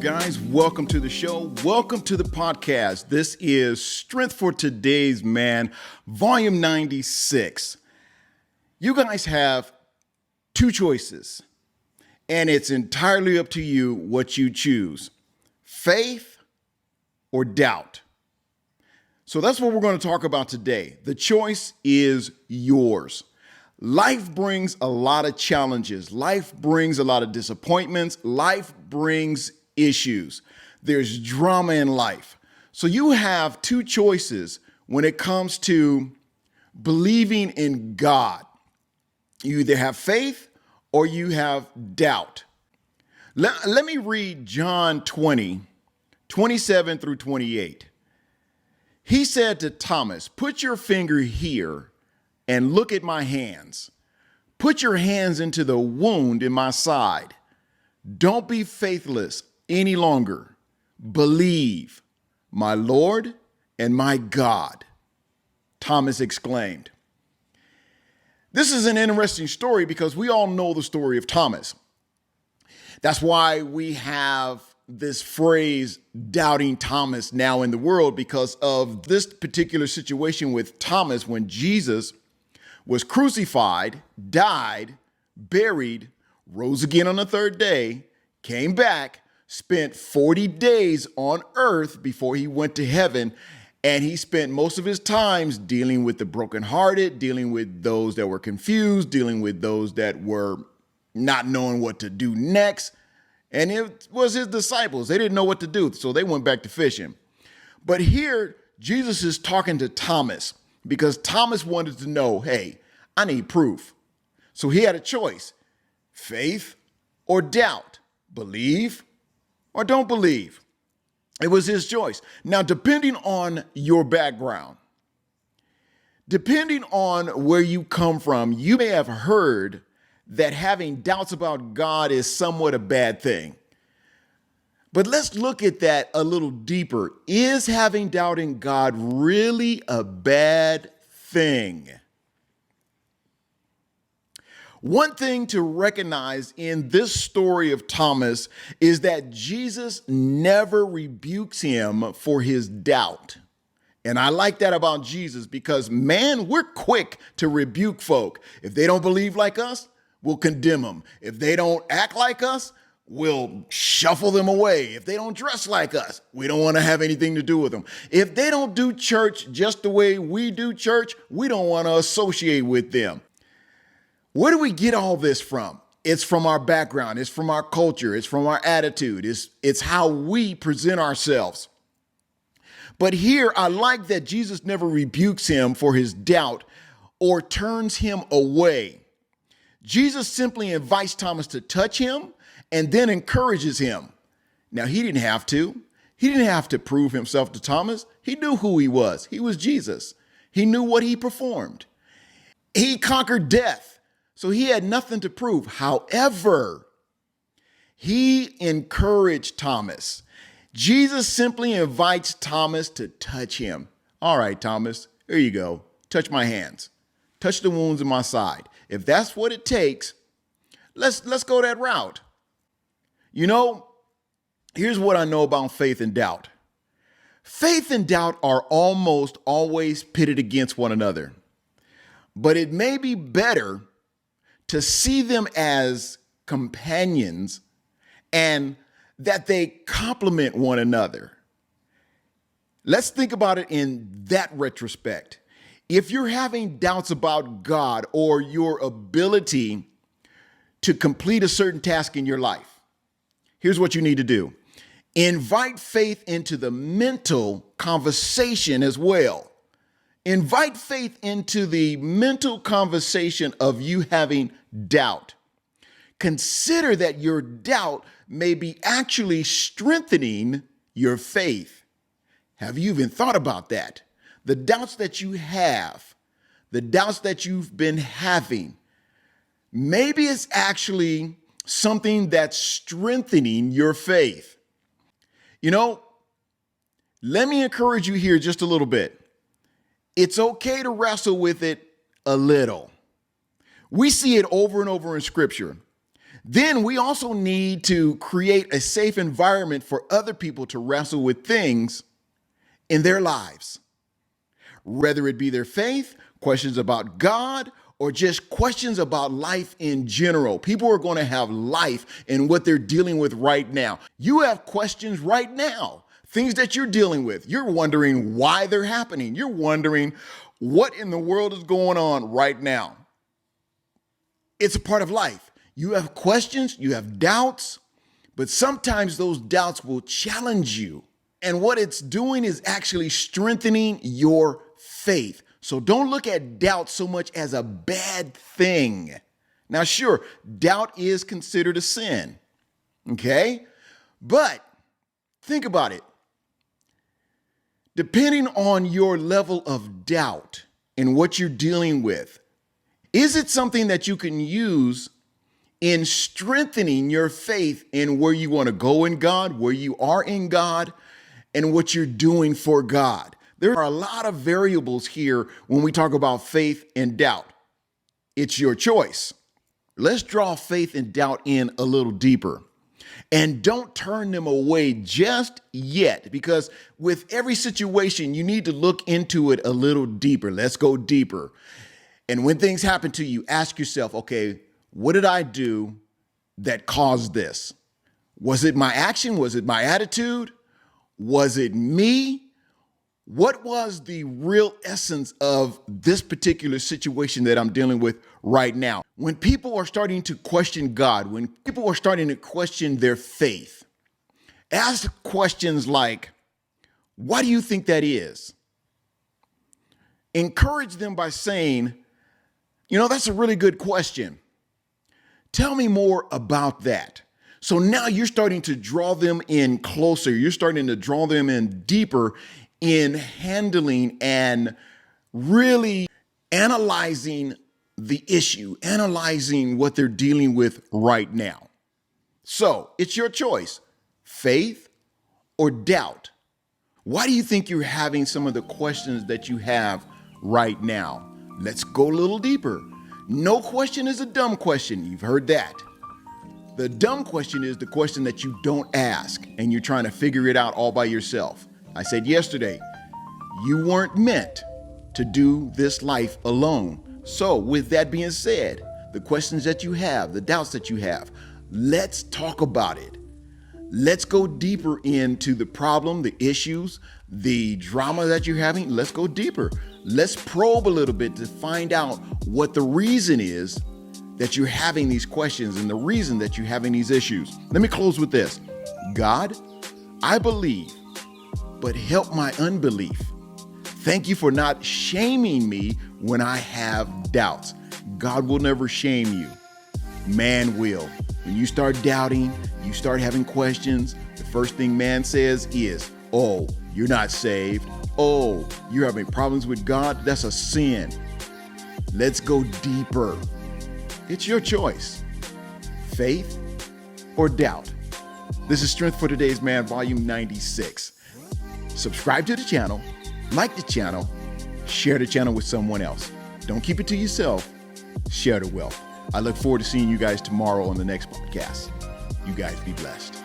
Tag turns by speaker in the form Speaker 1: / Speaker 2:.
Speaker 1: guys? Welcome to the show. Welcome to the podcast. This is Strength for Today's Man, Volume 96. You guys have two choices, and it's entirely up to you what you choose: faith or doubt. So that's what we're going to talk about today. The choice is yours. Life brings a lot of challenges. Life brings a lot of disappointments. Life brings issues. There's drama in life. So you have two choices when it comes to believing in God. You either have faith or you have doubt. Let me read John 20, 27 through 28. He said to Thomas, "Put your finger here and look at my hands. Put your hands into the wound in my side. Don't be faithless any longer. Believe, my Lord and my God," Thomas exclaimed. This is an interesting story because we all know the story of Thomas. That's why we have this phrase, doubting Thomas, now in the world, because of this particular situation with Thomas when Jesus was crucified, died, buried, rose again on the third day, came back, spent 40 days on earth before he went to heaven. And he spent most of his times dealing with the brokenhearted, dealing with those that were confused, dealing with those that were not knowing what to do next. And it was his disciples. They didn't know what to do, so they went back to fishing. But here, Jesus is talking to Thomas because Thomas wanted to know, hey, I need proof. So he had a choice: faith or doubt, believe or don't believe. It was his choice. Now, depending on your background, depending on where you come from, you may have heard that having doubts about God is somewhat a bad thing. But let's look at that a little deeper. Is having doubt in God really a bad thing? One thing to recognize in this story of Thomas is that Jesus never rebukes him for his doubt. And I like that about Jesus because, man, we're quick to rebuke folk. If they don't believe like us, we'll condemn them. If they don't act like us, we'll shuffle them away. If they don't dress like us, we don't want to have anything to do with them. If they don't do church just the way we do church, we don't want to associate with them. Where do we get all this from? It's from our background. It's from our culture. It's from our attitude. It's how we present ourselves. But here, I like that Jesus never rebukes him for his doubt or turns him away. Jesus simply invites Thomas to touch him and then encourages him. Now, he didn't have to. He didn't have to prove himself to Thomas. He knew who he was. He was Jesus. He knew what he performed. He conquered death, so he had nothing to prove. However, he encouraged Thomas. Jesus simply invites Thomas to touch him. All right, Thomas, here you go. Touch my hands. Touch the wounds in my side. If that's what it takes, let's go that route. You know, here's what I know about faith and doubt. Faith and doubt are almost always pitted against one another. But it may be better to see them as companions and that they complement one another. Let's think about it in that retrospect. If you're having doubts about God or your ability to complete a certain task in your life, here's what you need to do. Invite faith into the mental conversation as well. Invite faith into the mental conversation of you having doubt. Consider that your doubt may be actually strengthening your faith. Have you even thought about that? The doubts that you have, the doubts that you've been having, maybe it's actually something that's strengthening your faith. You know, let me encourage you here just a little bit. It's okay to wrestle with it a little. We see it over and over in Scripture Then we also need to create a safe environment for other people to wrestle with things in their lives, whether it be their faith, questions about God, or just questions about life in general. People are going to have life in what they're dealing with right now. You have questions right now, things that you're dealing with. You're wondering why they're happening. You're wondering what in the world is going on right now. It's a part of life. You have questions, you have doubts, but sometimes those doubts will challenge you. And what it's doing is actually strengthening your faith. So don't look at doubt so much as a bad thing. Now, sure, doubt is considered a sin, okay? But think about it. Depending on your level of doubt and what you're dealing with, is it something that you can use in strengthening your faith in where you want to go in God, where you are in God, and what you're doing for God? There are a lot of variables here when we talk about faith and doubt. It's your choice. Let's draw faith and doubt in a little deeper. And don't turn them away just yet, because with every situation, you need to look into it a little deeper. Let's go deeper. And when things happen to you, ask yourself, okay, what did I do that caused this? Was it my action? Was it my attitude? Was it me? What was the real essence of this particular situation that I'm dealing with right now? When people are starting to question God, when people are starting to question their faith, ask questions like, why do you think that is? Encourage them by saying, that's a really good question. Tell me more about that. So now you're starting to draw them in closer. You're starting to draw them in deeper in handling and really analyzing the issue, analyzing what they're dealing with right now. So it's your choice, faith or doubt. Why do you think you're having some of the questions that you have right now? Let's go a little deeper. No question is a dumb question. You've heard that. The dumb question is the question that you don't ask and you're trying to figure it out all by yourself. I said yesterday, you weren't meant to do this life alone. So with that being said, the questions that you have, the doubts that you have, let's talk about it. Let's go deeper into the problem, the issues, the drama that you're having. Let's go deeper. Let's probe a little bit to find out what the reason is that you're having these questions and the reason that you're having these issues. Let me close with this. God, I believe, but help my unbelief. Thank you for not shaming me when I have doubts. God will never shame you. Man will. When you start doubting, you start having questions, the first thing man says is, oh, you're not saved. Oh, you're having problems with God. That's a sin. Let's go deeper. It's your choice. Faith or doubt. This is Strength for Today's Man, Volume 96. Subscribe to the channel, like the channel, share the channel with someone else. Don't keep it to yourself. Share the wealth. I look forward to seeing you guys tomorrow on the next podcast. You guys be blessed.